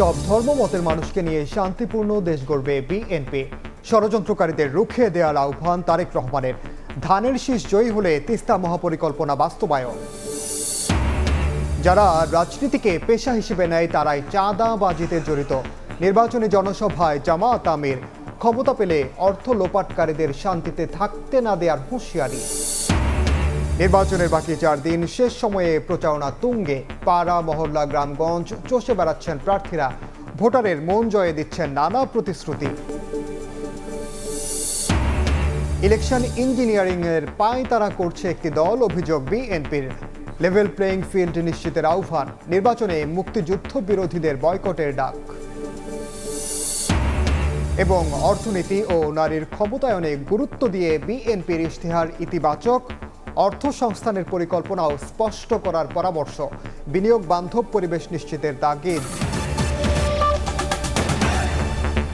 সব ধর্মমতের মানুষকে নিয়ে শান্তিপূর্ণ দেশ গড়বে বিএনপি। ষড়যন্ত্রকারীদের রুখে দেওয়ার আহ্বান তারেক রহমানের। ধানের শীষ জয়ী হলে তিস্তা মহাপরিকল্পনা বাস্তবায়ন। যারা রাজনীতিকে পেশা হিসেবে নেয় তারাই চাঁদাবাজিতে জড়িত। নির্বাচনী জনসভায় জামায়াত আমির। ক্ষমতা পেলে অর্থ লোপাটকারীদের শান্তিতে থাকতে না দেওয়ার হুঁশিয়ারি। নির্বাচনের বাকি 4 দিন, শেষ সময়ে প্রচারণা তুঙ্গে। পাড়া মহল্লা গ্রামগঞ্জ চষে বেড়াচ্ছেন প্রার্থীরা। ভোটারের মন জয়ে দিচ্ছেন নানা প্রতিশ্রুতি। ইলেকশন ইঞ্জিনিয়ারিং এর পায়তারা করছে একটি দল, অভিযোগ বিএনপির। লেভেল প্লেইং ফিল্ড নিশ্চিতের আহ্বান। নির্বাচনে মুক্তিযুদ্ধ বিরোধীদের বয়কটের ডাক। এবং অর্থনীতি ও নারীর ক্ষমতায়নে গুরুত্ব দিয়ে বিএনপির ইশতেহার ইতিবাচক। অর্থ সংস্থানের পরিকল্পনাও স্পষ্ট করার পরামর্শ। বিনিয়োগ বান্ধব পরিবেশ নিশ্চিতের তাগিদ।